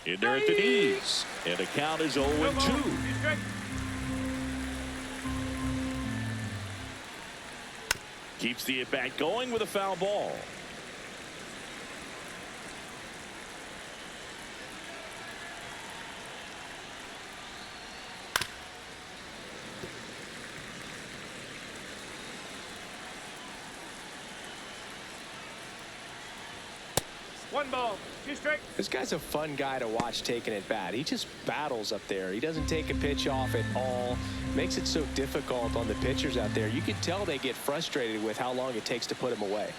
S1: In there at the knees, and the count is 0-2. Keeps the at-bat going with a foul ball.
S3: One ball, 2 strikes.
S2: This guy's a fun guy to watch taking at bat. He just battles up there. He doesn't take a pitch off at all. Makes it so difficult on the pitchers out there. You can tell they get frustrated with how long it takes to put him away.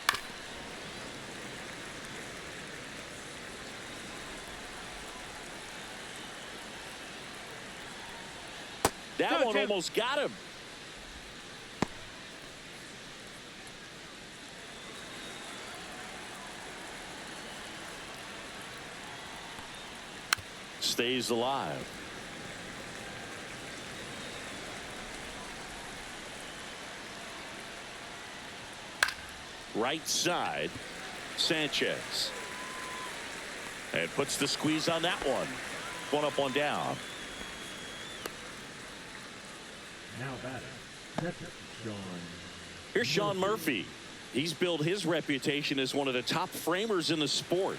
S1: That one almost got him. Stays alive. Right side, Sanchez. And puts the squeeze on that one. 1 up, 1 down.
S4: Now batting, Sean.
S1: Here's Sean Murphy. He's built his reputation as one of the top framers in the sport.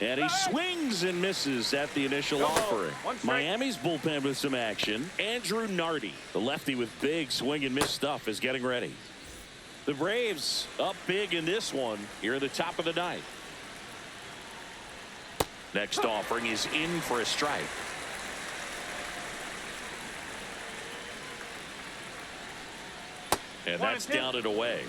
S1: And he swings and misses at the initial offering. Miami's bullpen with some action. Andrew Nardi, the lefty with big swing and miss stuff, is getting ready. The Braves up big in this one here at the top of the 9th. Next offering is in for a strike. And that's down and away.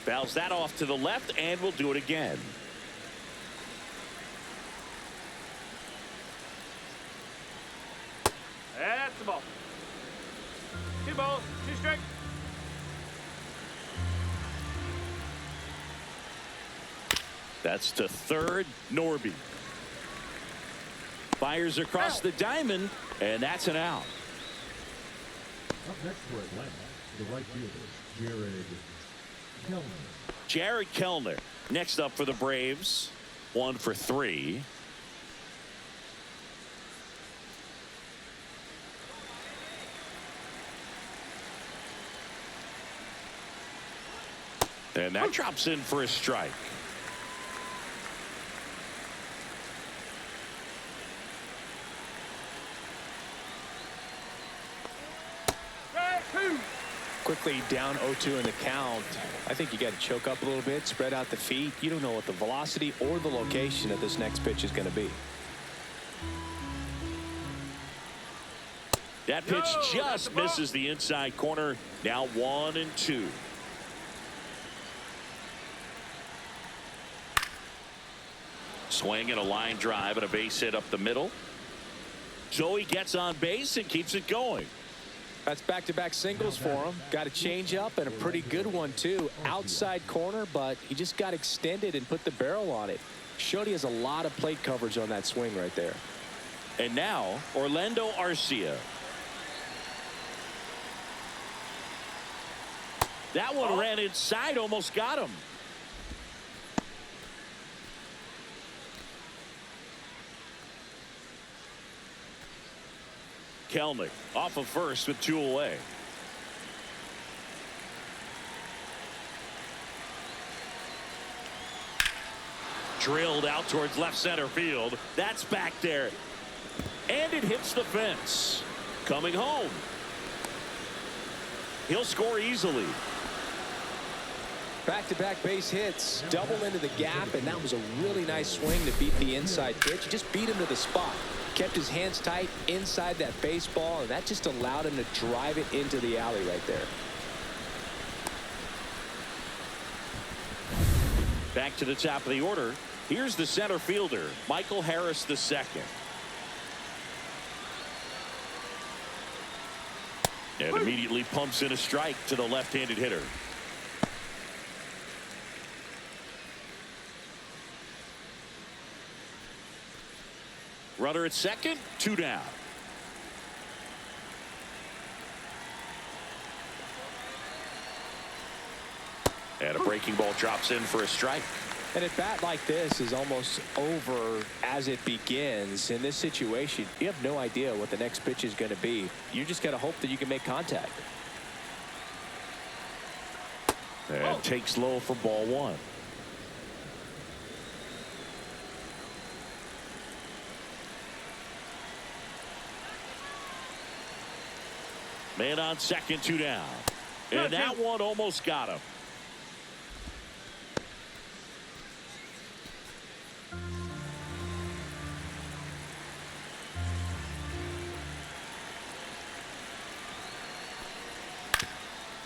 S1: Fouls that off to the left, and we'll do it again.
S3: That's the ball. 2 balls, 2 strikes.
S1: That's to third, Norby. Fires across the diamond, and that's an out.
S4: Up next for Atlanta, the right fielder,
S1: Jared Kellner next up for the Braves. 1 for 3. And that drops in for a strike.
S2: quickly down 0-2 in the count. I think you got to choke up a little bit, spread out the feet. You don't know what the velocity or the location of this next pitch is going to be.
S1: That pitch just misses the inside corner. Now 1-2. Swing and a line drive and a base hit up the middle. So he gets on base and keeps it going.
S2: That's back-to-back singles for him. Got a changeup and a pretty good one, too. Outside corner, but he just got extended and put the barrel on it. Showed he has a lot of plate coverage on that swing right there.
S1: And now, Orlando Arcia. That one ran inside, almost got him. Kelnick off of first with 2 away. Drilled out towards left center field. That's back there. And it hits the fence. Coming home. He'll score easily.
S2: Back-to-back base hits, double into the gap, and that was a really nice swing to beat the inside pitch. He just beat him to the spot. Kept his hands tight inside that baseball, and that just allowed him to drive it into the alley right there.
S1: Back to the top of the order. Here's the center fielder, Michael Harris II. And immediately pumps in a strike to the left-handed hitter. Runner at second, 2 down. And a breaking ball drops in for a strike.
S2: And a bat like this is almost over as it begins. In this situation, you have no idea what the next pitch is going to be. You just got to hope that you can make contact.
S1: And takes low for ball 1. Man on second, 2 down. And that one almost got him.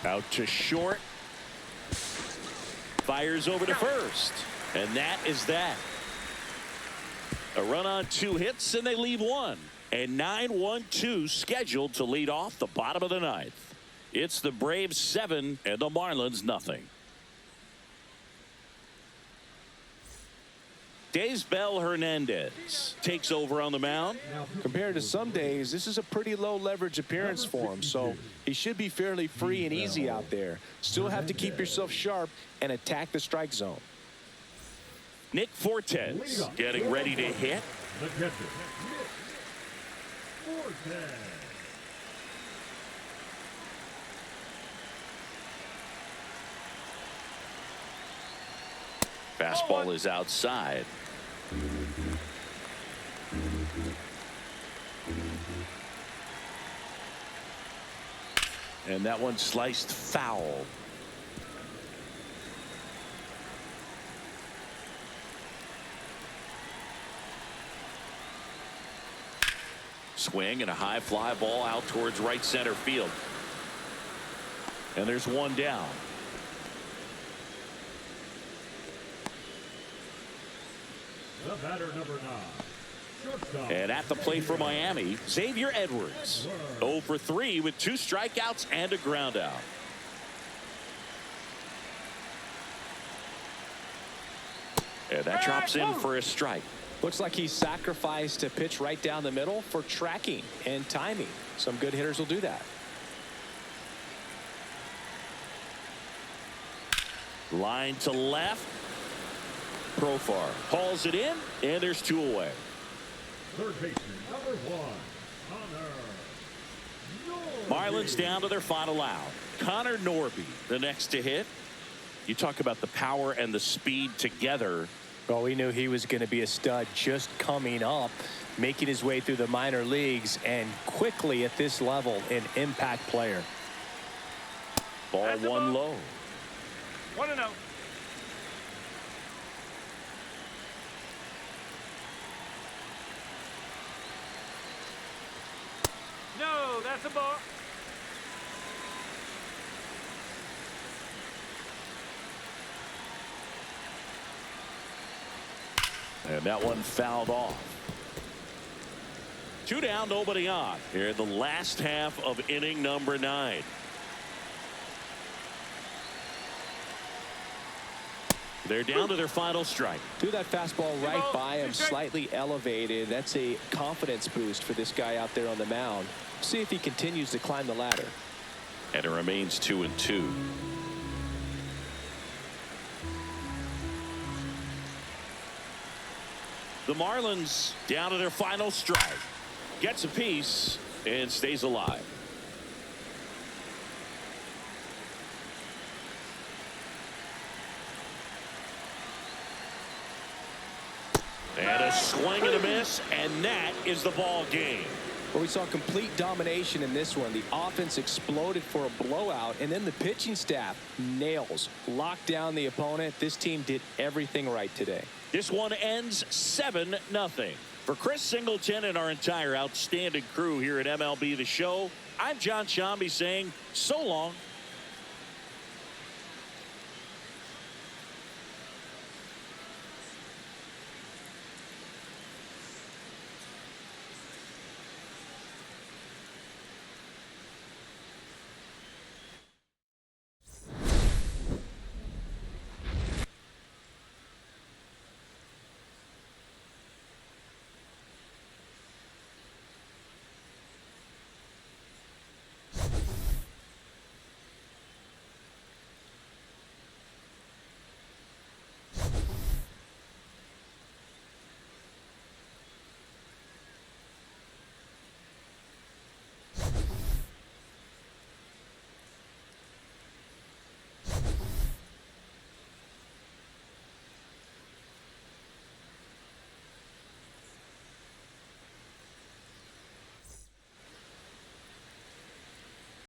S1: Out to short. Fires over to first. And that is that. A run on 2 hits, and they leave 1. And 9-1-2 scheduled to lead off the bottom of the 9th. It's the Braves 7 and the Marlins nothing. Daysbel Hernandez takes over on the mound.
S2: Compared to some days, this is a pretty low leverage appearance for him, so he should be fairly free and easy out there. Still have to keep yourself sharp and attack the strike zone.
S1: Nick Fortes getting ready to hit. Fastball is outside. And that one sliced foul. Swing and a high fly ball out towards right center field. And there's 1 down.
S4: The batter, number 9. Shortstop.
S1: And at the plate for Miami, Xavier Edwards. 0 for 3 with 2 strikeouts and a ground out. And that drops in for a strike.
S2: Looks like he sacrificed a pitch right down the middle for tracking and timing. Some good hitters will do that.
S1: Line to left. Profar hauls it in, and there's 2 away.
S4: Third baseman, number 1, Connor.
S1: Marlins down to their final out. Connor Norby, the next to hit. You talk about the power and the speed together.
S2: Well, we knew he was going to be a stud just coming up, making his way through the minor leagues, and quickly at this level, an impact player.
S1: Ball
S3: That's a
S1: one
S3: ball.
S1: low.
S3: 1-0. No, that's a ball.
S1: And that one fouled off. 2 down, nobody on. Here in the last half of inning number 9. They're down to their final strike.
S2: Threw that fastball right
S3: ball,
S2: by him,
S3: two strikes.
S2: slightly elevated. That's a confidence boost for this guy out there on the mound. See if he continues to climb the ladder.
S1: And it remains 2-2. The Marlins down to their final strike. Gets a piece and stays alive. And a swing and a miss, and that is the ball game.
S2: Well, we saw complete domination in this one. The offense exploded for a blowout, and then the pitching staff nails, locked down the opponent. This team did everything right today.
S1: This one ends 7-0. For Chris Singleton and our entire outstanding crew here at MLB The Show, I'm John Shambi saying so long